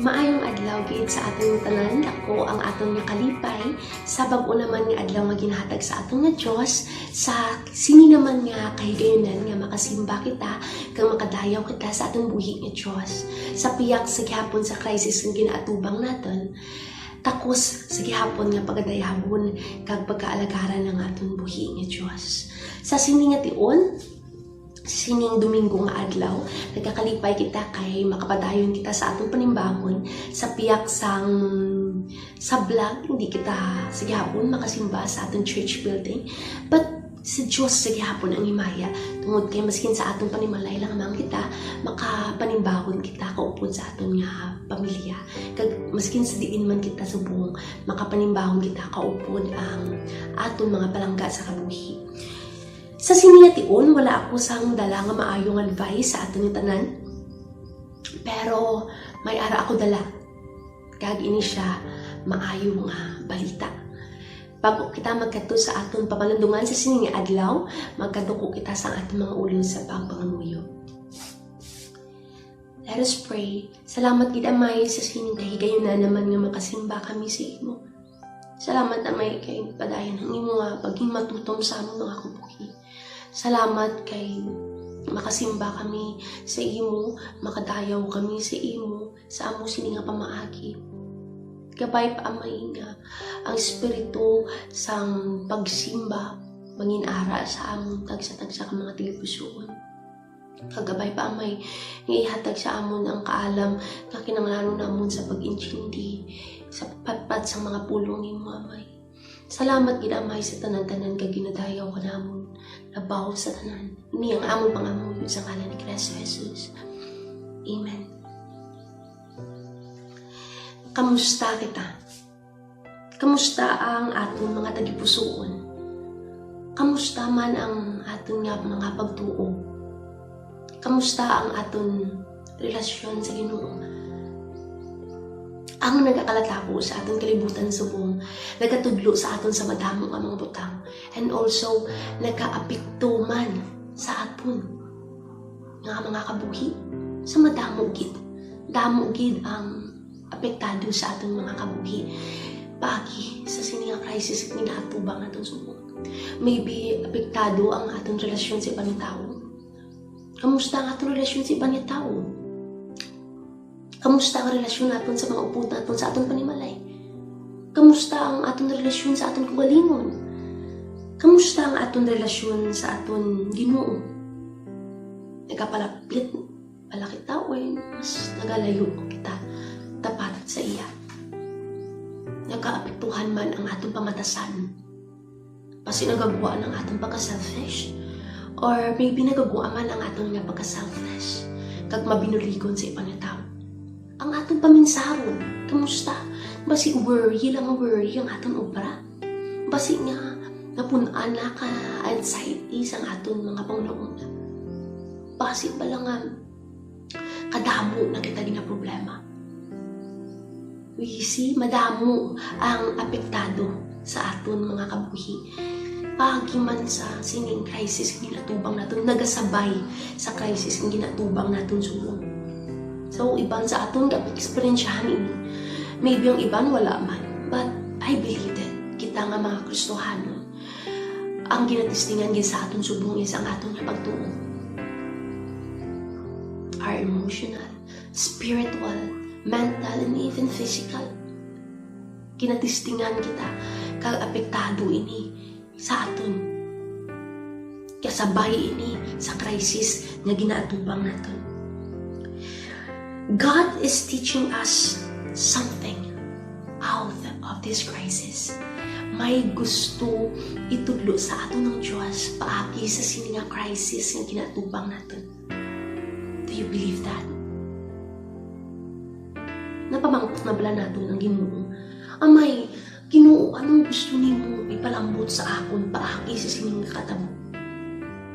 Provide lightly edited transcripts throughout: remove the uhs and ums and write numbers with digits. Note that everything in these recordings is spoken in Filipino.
Maayong adlaw gid sa atong tanan. Ako ang atong nga kalipay sa bag-o naman nga adlaw nga ginhatag sa atong nga Dios, sa sini naman nga kahigayonan nga makasimba kita kang makadayaw kita sa atong buhi nga Dios. Sa piyak sa gihapon sa crisis nga ginaatubang naton, takos sa gihapon nga pagadayabon kag pagkaalagaran ng atong buhi nga Dios. Sa sini nga tion, sining Domingo nga adlaw, nagkakalipay kita kay makapadayon kita sa atong panimbahon sa piyak sa vlog. Hindi kita sa gihapon makasimba sa atong church building, but sa Diyos sa gihapon ang himaya tungod kay maskin sa atong panimalay lang man kita makapanimbahon kita kaupod sa atong nga pamilya, kag maskin sa diin man kita subong makapanimbahon kita kaupod ang atong mga palangga sa kabuhi. Sa siningation, wala ako sang dala nga maayong advice sa atong tanan. Pero may ara ako dala. Kag ini siya maayong balita. Bago kita magkadto sa atong pamalandungan sa sining adlaw, magkaduko kita sa atong mga ulo sa pagpangamuyo. Let us pray. Salamat gid Amay sa sining kahigayonan naman nga makasimba kami sa imo. Salamat Amay kay padayon ang imo nga paging matutom sa among mga kabuhi. Salamat kay makasimba kami sa imo, makadayaw kami sa imo, sa amo sini nga pamaagi. Gabay pa Amay nga ang espiritu sang pagsimba manginara sa among tagsa-tagsa ka mga tilupusoon. Kagabay pa Amay nga ihatag sa amon ang kaalam nga kinahanglan namon sa pag-intindi sa patpat sang mga pulong nimo Amay. Salamat gid Amay sa tanan-tanan kag ginadayaw ka namon. Nabaw sa tanan. Ini ang among pangamuyo sa ngalan ni Kristo Jesus. Amen. Kamusta kita? Kamusta ang atong mga tagipusoon? Kamusta man ang atong mga pagtuo? Kamusta ang atong relasyon sa Ginoo? Ang nagakalatabo sa atong kalibutan subong, nagatudlo sa aton sa madamo nga mga butang, and also nagaapekto man sa aton nga mga kabuhi sa madamo gid. Damo gid ang apektado sa aton mga kabuhi pagi sa sini nga crisis nga ginaatubang naton subong. Maybe apektado ang aton relasyon sa ibang tao. Kamusta ang aton relasyon sa ibang tao? Kamusta ang relasyon natin sa mga upod natin sa atong panimalay? Kamusta ang atong relasyon sa atong kagalingon? Kamusta ang atong relasyon sa atong Ginoo? Nagapalapit, palakit tawin, mas nagalayo kita tapat sa iya. Nagaapektuhan man ang atong pamatasan. Pasi nagagawa ng atong pagka-selfish, or maybe nagagawa man ang atong nga pagka-selfless kag mabinuligon sa ibang tao. Ang atong paminsaron, kamusta? Basi worry lang ang worry ang atong obra. Basi nga napunan na ka anxiety sa atong mga panglauna. Basi pala nga kadamo na kita din na problema. We see, madamo ang apektado sa aton mga kabuhi. Pagi man sa sining crisis nga ginatubang naton, nagasabay sa crisis nga ginatubang naton subong. So, iban sa aton experiensyahan ini. Maybe ang iban wala man. But I believe that kita nga mga Kristohanon, ang ginatistingan gid sa aton subong is ang aton nga pagtuo. Our emotional, spiritual, mental, and even physical. Ginatistingan kita kag apektado ini sa aton. Kasabay ini sa crisis nga ginaatubang naton. God is teaching us something out of this crisis. May gusto itudlo sa aton ng Diyos paagi sa sini nga crisis nga ginatubang naton. Do you believe that? Napamangkot na bala naton ang Ginoo. Amay, Ginoo, anong gusto nimo ipalambot sa akon paagi sa sini nga katabo?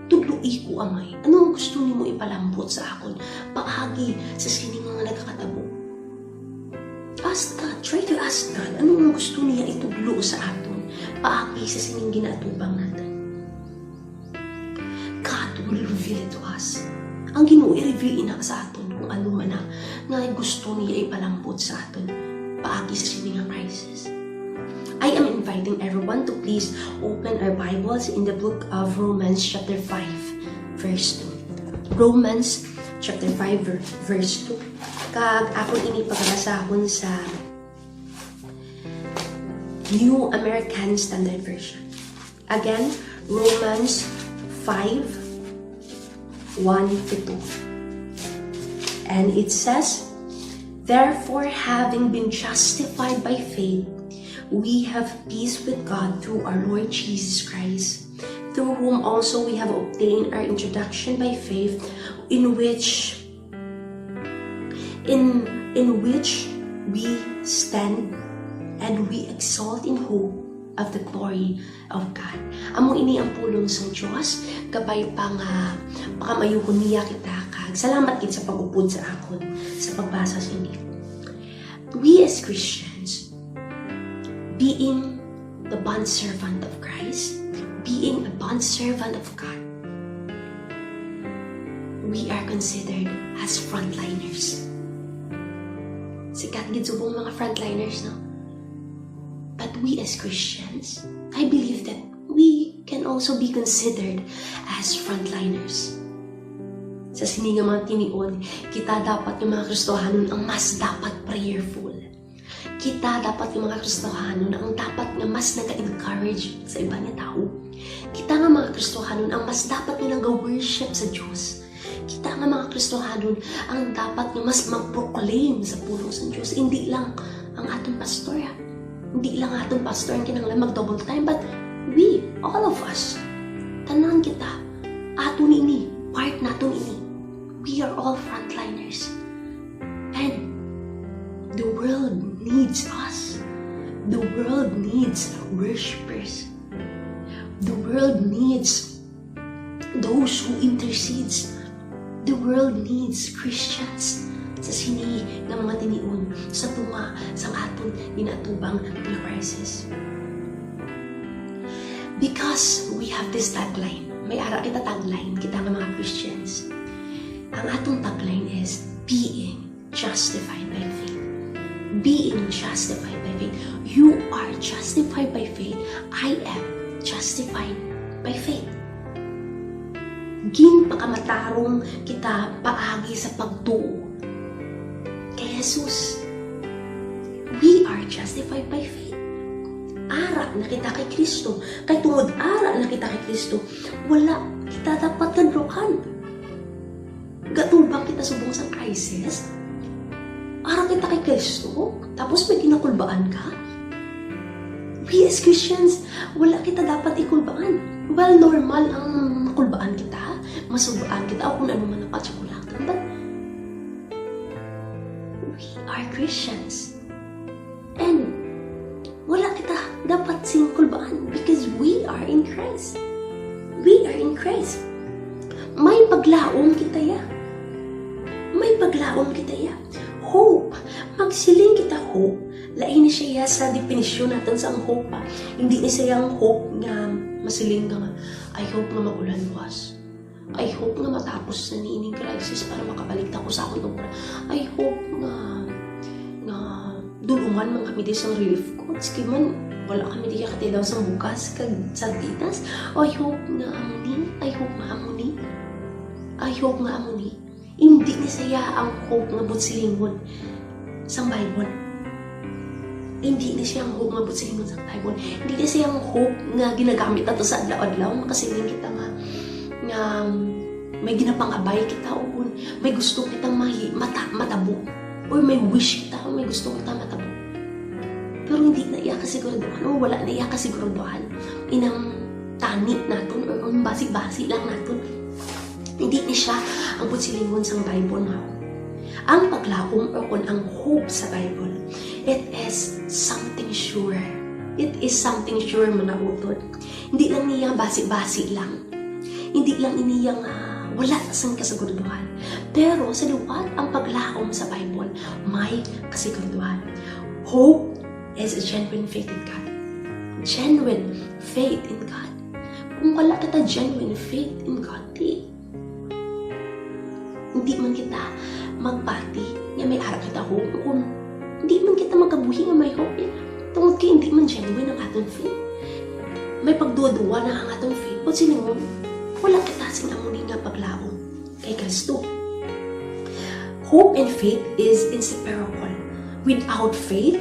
Tudloi ko Amay, anong gusto nimo ipalambot sa akon paagi sa sining mga nagkakatabo? Ask God, try to ask God, anong gusto niya itudlo sa aton paagi sa sining ginatubang natin? God will reveal it to us. Ang Ginoo i-reveal ina sa aton kung kahulugan mo na nga gusto niya ipalambot sa aton paagi sa siningang crisis. I am inviting everyone to please open our Bibles in the book of Romans chapter 5 verse 2. Romans chapter 5 verse 2. Kag akong inipagbasahon sa New American Standard Version. Again, Romans 5, 1-2. And it says, "Therefore, having been justified by faith, we have peace with God through our Lord Jesus Christ, through whom also we have obtained our introduction by faith, in which we stand and we exalt in hope of the glory of God." Amo ini ang pulong sa Diyos, kabay pa nga pakamayukon niya kita kag salamat gid sa pag-upod sa akon sa pagbasa sa ini. We as Christians, being the bondservant of Christ, being a bondservant of God, we are considered as frontliners. Sikat gid subong mga frontliners, no? But we as Christians, I believe that we can also be considered as frontliners. Sa sininga mga tinion, kita dapat yung mga Kristohanon ang mas dapat prayerful. Kita dapat yung mga Kristohanon ang dapat nga mas nag-encourage sa iba niya tao. Kita nga mga Kristohanon ang mas dapat nga nag-worship sa Diyos. Kita nga mga Kristohanon ang dapat nga mas mag-proclaim sa pulong sa Diyos. Hindi lang ang atong pastor. Hindi lang atong pastor ang kinanglan mag-double time, but we, all of us, tanan kita, aton ini, part naton ini. We are all frontliners. And the world needs us. The world needs worshipers. The world needs those who intercedes. The world needs Christians sa sini ng mga tiniun sa tunga sa aton ginatubang na crisis. Because we have this tagline, may ara kita tagline, kita ng mga Christians. Ang atong tagline is being justified by faith. Being justified by faith. You are justified by faith. I am justified by faith. Ginpakamatarong kita paagi sa pagtuo kay Jesus. We are justified by faith. Ara na kita kay Kristo. Kay tungod ara na kita kay Kristo, wala kita dapat kadrokan. Gatubang kita subong sa crisis. Ara kita kay Kristo, tapos may kinakulbaan ka. We as Christians, wala kita dapat ikulbaan. Well, normal ang makulbaan kita, masubaan kita, o kung ano man ang patsukulatan. But we are Christians. And wala kita dapat singkulbaan because we are in Christ. We are in Christ. May paglaom kita ya. May paglaom kita ya. Hope. Magsiling kita hope. Lain ni siya sa definisyon natin sa ang hope pa. Hindi ni siya ang hope nga masiling ka nga. I hope nga magulan bukas. I hope nga matapos na niining crisis para makabalik ako sa akong obra. I hope nga dulungan man kami di sa relief codes. Kaya man, wala kami di katilaw sa bukas kag sa titas. I hope nga amuni. I hope nga amuni. I hope nga amuni. Hindi ni saya ang hope nga butsilingon sa Bible. Hindi ni siya ang hope nga butsilingon sa Bible. Hindi ni siya ang hope nga ginagamit nato sa adlaw-adlaw. Makasiling kita nga may ginapangabay kita o may gusto kitang matabo. Or may wish kita o may gusto kita matabo. Pero hindi na iya kasiguraduhan o wala na iya kasiguraduhan. Inang tani naton o basi-basi lang naton. Hindi ni siya ang butsilingon sa Bible nga. Ang paglaom o kung ang hope sa Bible, it is something sure. It is something sure manautod. Hindi lang niya basi-basi lang. Hindi lang iniyang wala sang kasiguraduhan. Pero sa luwat ang paglaom sa Bible, may kasiguraduhan. Hope is a genuine faith in God. Genuine faith in God. Kung wala kita genuine faith in God, hindi man kita magpati nga may ara kita hope kung hindi man kita magabuhi nga may hope tungod kay hindi man genuine ang aton faith. May pagduwa-duwa na ang aton faith o siningon wala kita sinamuni nga paglaom kay Kristo. Hope and faith is inseparable. Without faith,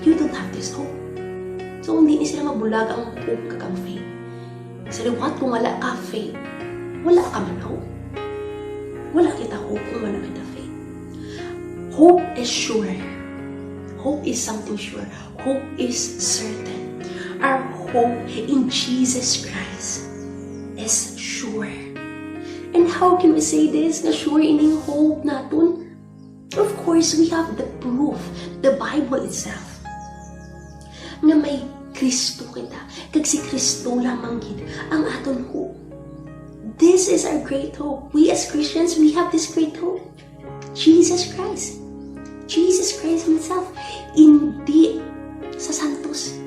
you don't have this hope. So hindi ni sila mabulag ang hope kag ang faith. Sa liwat kung wala ka faith, wala ka man hope. Wala kita hope kung wala kita faith. Hope is sure. Hope is something sure. Hope is certain. Our hope in Jesus Christ is sure. And how can we say this? Na sure in hope natin? Of course, we have the proof, the Bible itself. Na may Kristo kita. Kag si Kristo lamang gid ang aton hope. This is our great hope. We as Christians, we have this great hope. Jesus Christ. Jesus Christ himself. Hindi sa santos.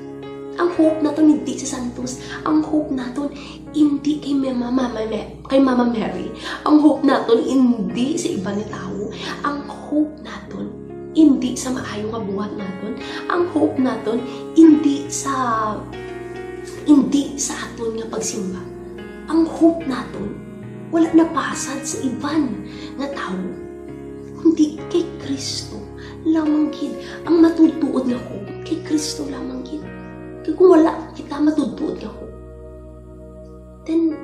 Ang hope natin hindi sa santos. Ang hope natin hindi kay Mama Mary. Ang hope natin hindi sa iba ni tao. Ang hope natin hindi sa maayo nga buhat natin. Ang hope natin hindi sa aton nga pagsimba. Ang hope natin wala na pasad sa iban nga tao. Kundi kay Kristo lamang gid ang matutuod nga hope. Kay Kristo lamang gid. Kaya kung wala kita matutuod nga hope, then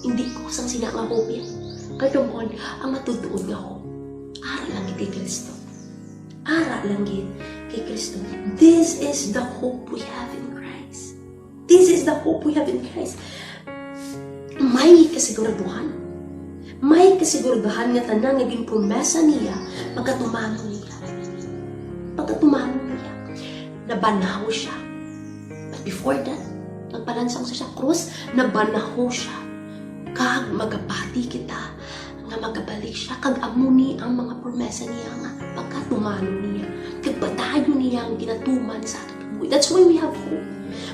hindi ko sang sina nga hope yan. Kaya ang matutuod nga hope, ara lang gid kay Kristo. Ara lang gid kay Kristo. This is the hope we have in Christ. This is the hope we have in Christ. May kasiguraduhan. May kasiguraduhan nga tanan nga ginpromesa niya pagkatumano niya. Pagkatumano niya, nabanaw siya. But before that, nagpalansang sa krus, nabanaw siya. Kag magapati kita, nga magabalik siya, kag amuni ang mga promesa niya nga pagkatumano niya. Kag batayo niya ang ginatuman sa ating buhay. That's why we have hope.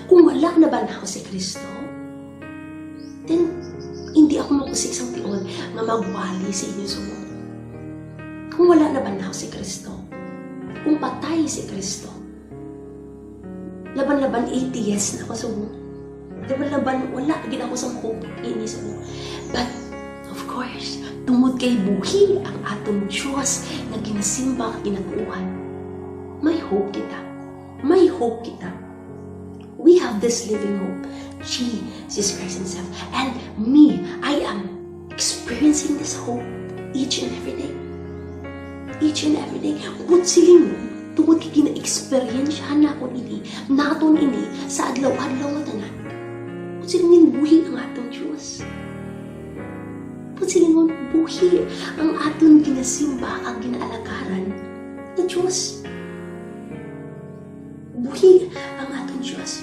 Kung wala nabanaw si Kristo, then hindi ako makusik sa tiyon nga magwali sa inyo sumo. Kung wala nabanaw si Kristo, kung patay si Kristo, laban-laban 80 years na ako sumo. Laban-laban, wala gid ako sa hope ini sumo. But, of course, tungod kay buhi ang atong Diyos na ginasimba kag ginatuuhan, may hope kita. May hope kita. We have this living hope, Jesus Christ himself. And me, I am experiencing this hope each and every day. Each and every day. Kung siling mo, tungod kay gina-experiensyahan na akong ini, naton ini, sa adlaw-adlaw nga tanan. Kung siling buhi ang atong Diyos. Kung siling buhi ang atong ginasimba ang ginaalagaran na Diyos. Buhi ang atong Diyos.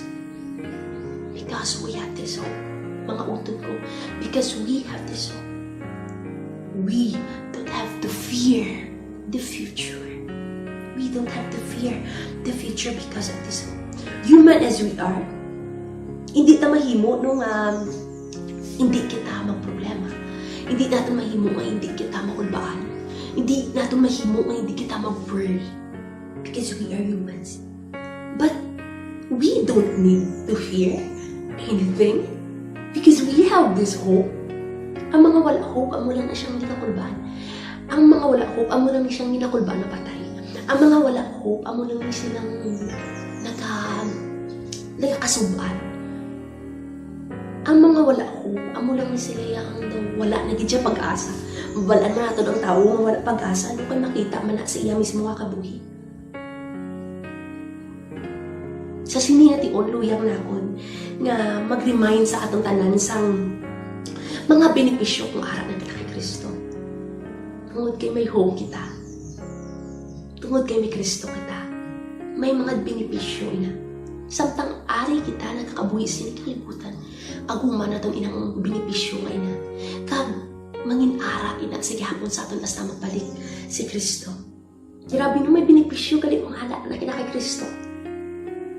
Because we have this hope. Mga utod ko. Because we have this hope. We don't have to fear the future. We don't have to fear the future because of this hope. Human as we are, hindi ta mahimo nung hindi kita magproblema. Hindi natin mahimo nga hindi kita makulbaan. Hindi natin mahimo nga hindi kita mag-worry. Because we are humans. But we don't need to fear anything because we have this hope. Ang mga wala hope, amo lang na siyang ginakulban. Ang mga wala hope, amo lang siyang ginakulban na patay. Ang mga wala hope, amo lang silang nagkakasuban. Ang mga wala hope, amo lang sila yung wala na gid siya pag-asa. Wala na nato ang tao nga wala pag-asa. Ano kung makita man na sa iya mismo kabuhi. Sa siniyati on luyang nakon nga mag-remind sa atong tanan sang mga benepisyo kung ara na kita kay Kristo. Tungod kay may hope kita. Tungod kay may Kristo kita. May mga benepisyo ina. Samtang ari kita nakakabuhi sa kalibutan. Aguman na itong inang benepisyo nga ina. Kag mangin ara ina sa gihapon sa aton as na magbalik si Kristo. Grabe no may benepisyo gali kung hala na kita kay Kristo.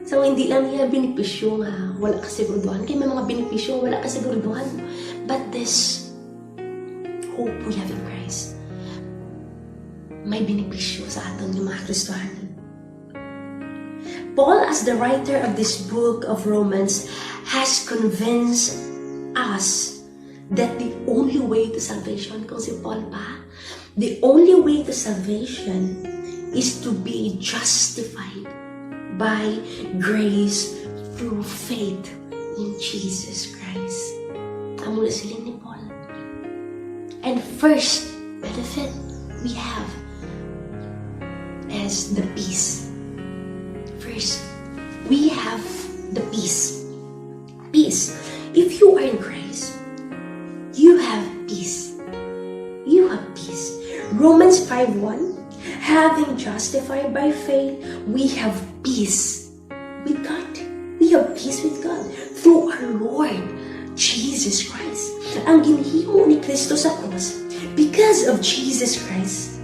So, hindi lang niya benepisyo nga wala ka siguraduhan. Kaya may mga benepisyo wala ka siguraduhan. But this hope we have in Christ, may benepisyo sa aton ng mga Kristohanon. Paul, as the writer of this book of Romans, has convinced us that the only way to salvation, kung si Paul pa, the only way to salvation is to be justified by grace through faith in Jesus Christ. Amo na sila ni Paul. And first benefit we have is the peace. First, we have the peace. Peace. If you are in Christ, you have peace. You have peace. Romans 5:1, having justified by faith, we have peace with God. We have peace with God through our Lord Jesus Christ. Ang ginhimo ni Kristo sa cross, because of Jesus Christ,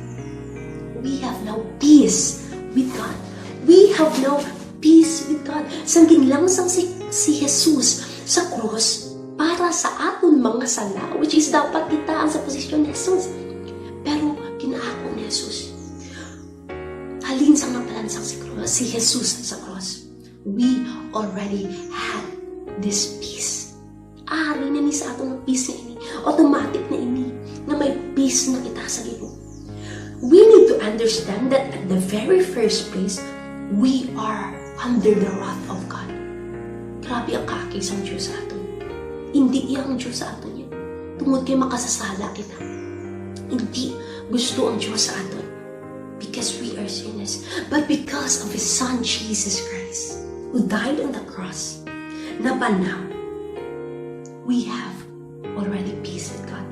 we have now peace with God. We have now peace with God. Sang ginlangsang si Jesus sa cross para sa aton mga sala, which is dapat kita ang sa posisyon ni Jesus. Pero ginaako ni Jesus. Halin sang napalansang si Jesus sa cross. We already had this peace. Ari na ni sa aton ng peace na ini. Automatic na ini. Na may peace na kita sa Ginoo. We need to understand that at the very first place, we are under the wrath of God. Grabe ang kakis ang Diyos sa aton. Hindi iyang Diyos sa aton yan. Tungod kay makasasala kita. Hindi gusto ang Diyos sa aton. Because we are sinners. But because of His Son, Jesus Christ, who died on the cross, na ba now, we have already peace with God.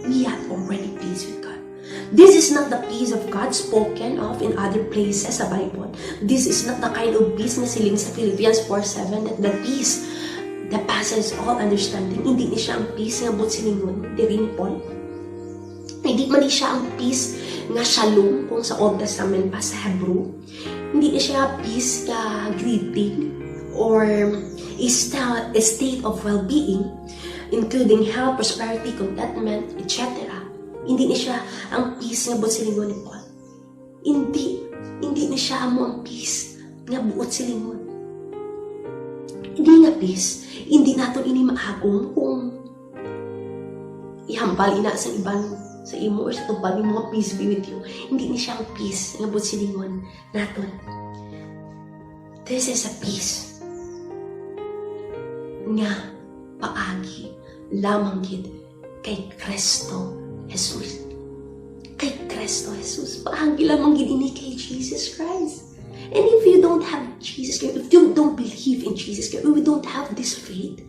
We have already peace with God. This is not the peace of God spoken of in other places sa Bible. This is not the kind of peace na siling sa Philippians 4:7, that the peace that passes all understanding. Hindi ni siya ang peace nga but silingon, diri ni Paul. Hindi man ni siya ang peace nga shalom kung sa Old Testament pa sa Hebrew. Hindi ni siya peace nga greeting or a state of well-being, including health, prosperity, contentment, etc. Hindi ni siya ang peace nga buot silingon ni Paul. Hindi ni siya amo ang peace nga buot silingon. Hindi nga peace, hindi naton ini maagong kung ihambal ina sa ibang sa imo or sa tubal ni mga peace be with you. Hindi ni siya ang peace nga buot silingon naton. This is a peace nga paagi lamang gid kay Kristo Jesus. Kay Kristo Jesus. Paagi lamang gid ini kay Jesus Christ. And if you don't have Jesus Christ, if you don't believe in Jesus Christ, if you don't have this faith,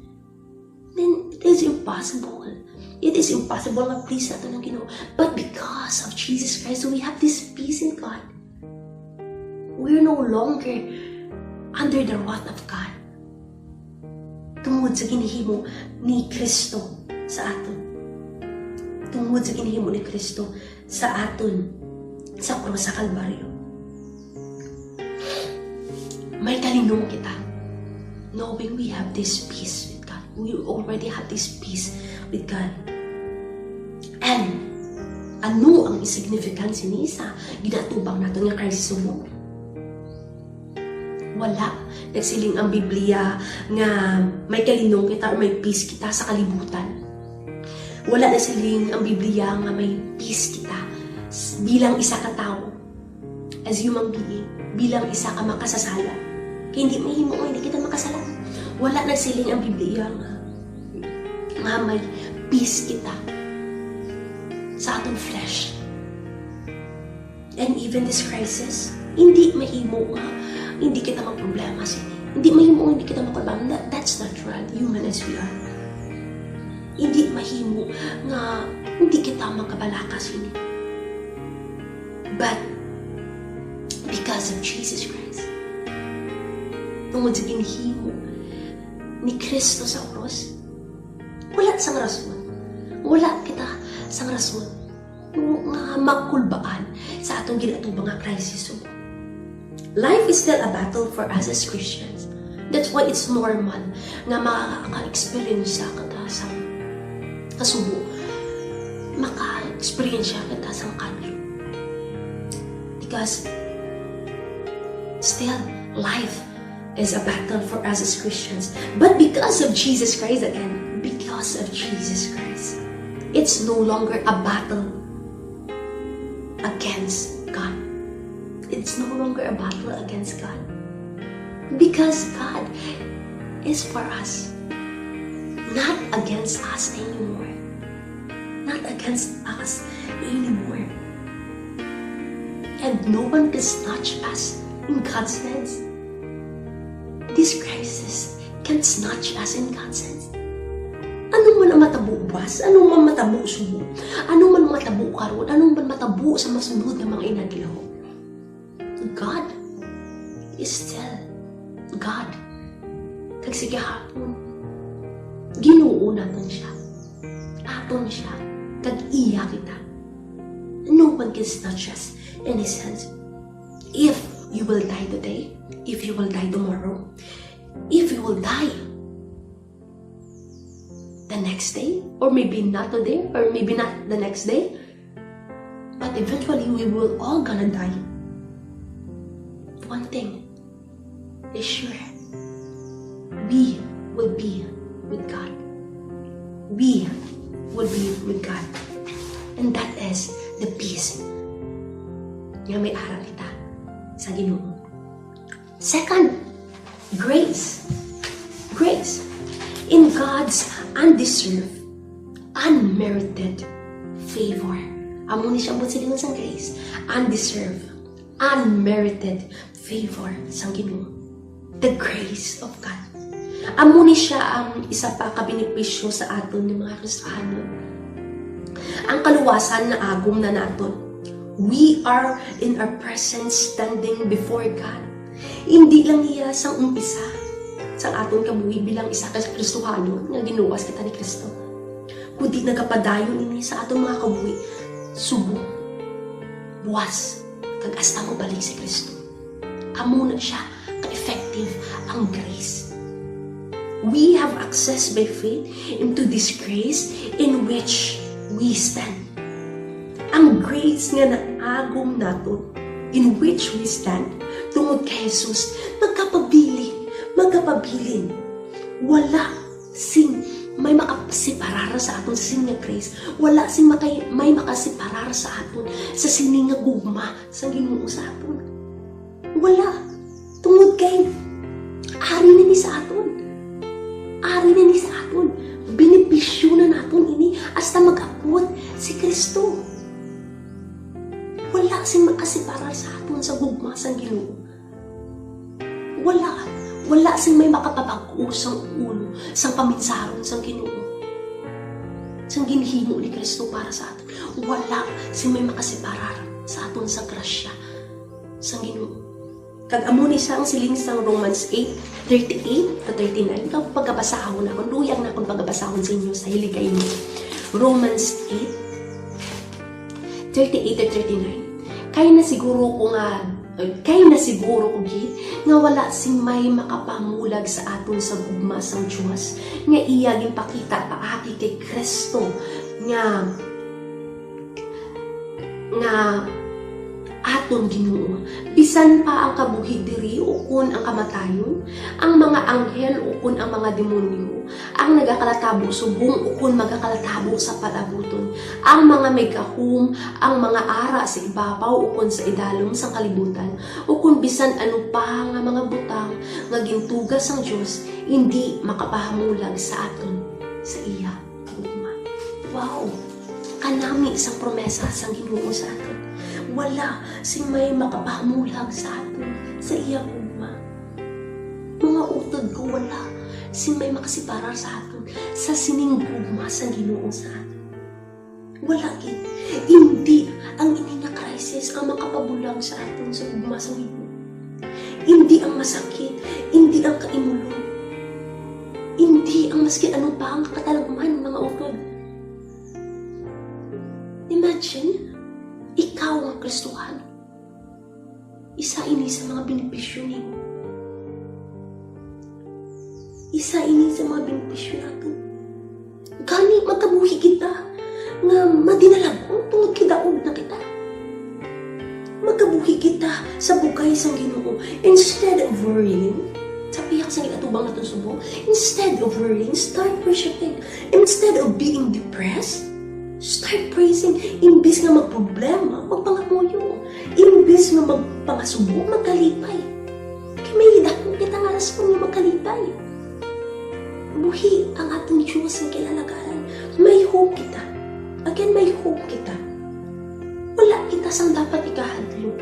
then it is impossible. It is impossible na please natin ang Ginoo. But because of Jesus Christ, we have this peace in God. We're no longer under the wrath of God. Tungod sa ginhimo ni Kristo sa aton. Tungod sa ginhimo ni Kristo sa aton sa krus sa Kalbaryo. May kalinong kita, knowing we have this peace with God. We already have this peace with God. And ano ang significance ni sa ginatubang natin nga crisis mo? Wala. Nagsiling ang Biblia nga may kalinong kita or may peace kita sa kalibutan. Wala na siling ang Biblia nga may peace kita bilang isa ka tao, as human being, bilang isa ka makasasala. Kaya hindi mahimo hindi kita makasala. Wala na siling ang Biblia nga may peace kita sa atong flesh. And even this crisis, hindi mahimo nga hindi kita magproblema sini. Hindi mahimo hindi kita magproblema. That's natural, human as we are. Hindi mahimo nga hindi kita magkabalaka sini. But because of Jesus Christ, tungod sa ginhimo ni Kristo sa cross, wala sang rason. Wala kita sang rason nga magkulbaan sa atong ginatubang nga crisis. Life is still a battle for us as Christians. That's why it's normal nga maka-experience kita sa kasubo. Maka-experience kita sa kanyo. Because still, life is a battle for us as Christians. But because of Jesus Christ, again, because of Jesus Christ, it's no longer a battle against God. It's no longer a battle against God. Because God is for us, not against us anymore. Not against us anymore. And no one can snatch us in God's hands. This crisis can snatch us in God's hands. Anong man ang matabo bas, anong man matabo subo, anong man matabo karon, anong man matabo sa masunod na mga inadlaw, God is still God. Kag sige hapon, Ginoo naton siya. Aton siya. Kag iya kita. No one can snatch us in His hands. If you will die today, if you will die tomorrow, if you will die the next day, or maybe not today, or maybe not the next day, but eventually we will all gonna die. One thing is sure, we will be with God. We will be with God. And that is the peace nga may ara kita sa Ginoo. Second, grace. Grace. In God's undeserved, unmerited favor. Amo ni siya mo silingon sang grace. Undeserved, unmerited favor sang Ginoo. The grace of God. Amo ni siya ang isa pa ka benepisyo sa aton ng mga Kristiyano. Ang kaluwasan na agom na naton. We are in our presence standing before God. Hindi lang niya sang umpisa sa aton kabuhi bilang isa ka sa Kristiyano nga ginuwas kita ni Kristo. Kundi nagapadayon ini sa aton mga kabuhi subong, buwas, kag hasta mo balik si Kristo. Amo na siya ka-effective ang grace. We have access by faith into this grace in which we stand. Ang grace nga naagom naton in which we stand tungod kay Jesus magkapabilin. Wala sing may makasiparara sa aton sa sining nga grace. Wala sing may makasiparara sa aton sa sining nga gugma sa Ginoo sa aton. Wala. Tungod kay ari na ni sa aton. Ari na ni sa aton. Benepisyo na naton ini hasta mag-abot si Kristo. Wala sing makasiparar sa aton sa gugma sa Ginoo. Wala sing may makapapag-o sang ulo sang paminsaron sang Ginoo. Sang ginhimo ni Kristo para sa aton. Wala sing may makasiparar sa aton sa grasya sang Ginoo. Kag amo ni siya ang siling sang Romans 8:38 to 39. Kag pagabasahon ako, luyang na akong pagabasahon sa inyo sa hiligay niyo. Romans 8:38 to 39. Kaya na siguro ko gid nga wala sing may makapamulag sa aton sa gugma sang Dios nga iya ginpakita paagi kay Kristo nga aton Ginoo. Bisan pa ang kabuhi diri ukon ang kamatayon, ang mga anghel ukon ang mga demonyo, ang nagakalatabo subong ukon magakalatabo sa palabuton, ang mga may gahom, ang mga ara sa ibabaw ukon sa idalom sa kalibutan, ukon bisan ano pa nga mga butang nga gintugas ang Dios hindi makapahamulag sa aton sa iya gugma. Wow! Kanami isang promesa sang Ginoo sa aton. Wala sing may makapahamulag sa aton sa iya gugma. Mga utod ko, wala sing may makasiparar sa aton sa sining gugma sa Ginoo sa aton. Wala gid. Hindi ang ini nga crisis ang makapabulag sa aton sa gugma sa Ginoo. Hindi ang masakit, hindi ang kaimulong, hindi ang maski ano pa ang katalagman, mga utod. Imagine, ikaw ang Kristohan. Isa ini sa mga benepisyo niyo. Isa ini sa mga benepisyo natin. Gani magkabuhi kita nga madinalag kung tungod kidaog na kita. Magabuhi kita sa bugay sang Ginoo. Instead of worrying, sabi ako sa atubang na itong subong, instead of worrying, start worshiping. Instead of being depressed, start praising. Imbis nga magproblema, magpangamuyo. Imbis nga magpangasubo, magkalipay. Kaya may hidakong kita nga sa kanya magkalipay. Buhi ang atong Diyos ang kinalagaran. May hope kita. Again, may hope kita. Wala kita sang dapat ikahadlo.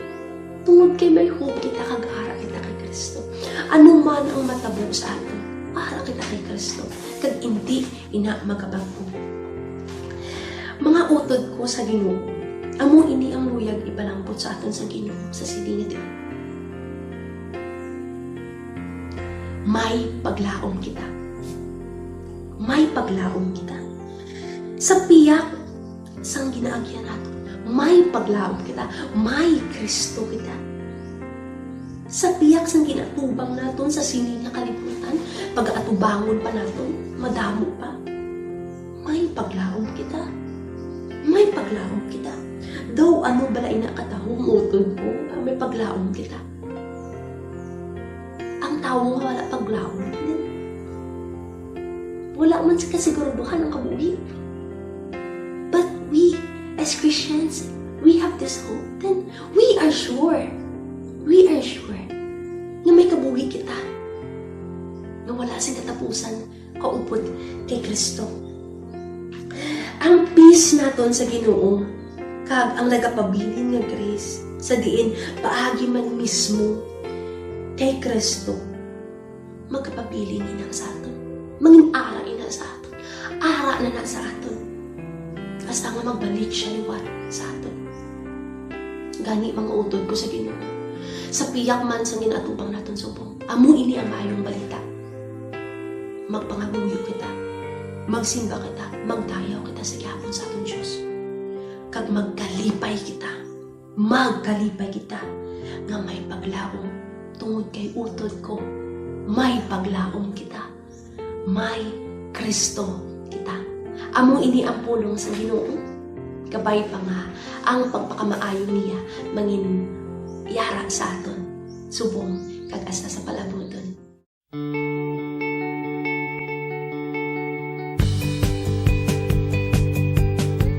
Tungod kay may hope kita, kag-ara kita kay Kristo. Ano man ang matabo sa aton, ara kita kay Kristo. Kag hindi ina magabago. Mga utod ko sa Ginoo, amo ini ang luyag ipalampot sa aton sa Ginoo sa silingit. May paglaom kita. May paglaom kita. Sa piyak sang ginaagyan nato, may paglaom kita. May Kristo kita. Sa piyak sang ginatubang naton sa sining nga kalibutan, pag-atubangon pa naton, madamo pa. May paglaom kita. May paglaom kita. Daw ano bala inakatahong utod ko, may paglaom kita. Ang tao nga wala paglaom. Wala man sa kasiguraduhan ang kabuhi. But we, as Christians, we have this hope. Then we are sure na may kabuhi kita. Na wala sing katapusan, kaupod kay Kristo. Ang peace naton sa Ginoo, kag ang nagapabilin nga grace, sa diin paagi man mismo kay Kristo, magkapabilin ninang sa aton. Mangin ara ina sa aton. Ara na sa aton. Basta nga magbalik siya liwat sa aton. Gani mga utod ko sa Ginoo. Sa piyak man sa ginatubang naton subong. Amo ini ang maayong balita. Magpangabuyo kita. Magsimba kita. Magdayaw kita sa gihapon sa aton Diyos. Kag magkalipay kita. Magkalipay kita. Nga may paglaom. Tungod kay utod ko. May paglaom kita. May Kristo kita. Amo ini ang pulong sa Ginoo. Kabay pa nga ang pagpakamaayo niya mangin yara sa aton. Subong kag asta sa palabuton.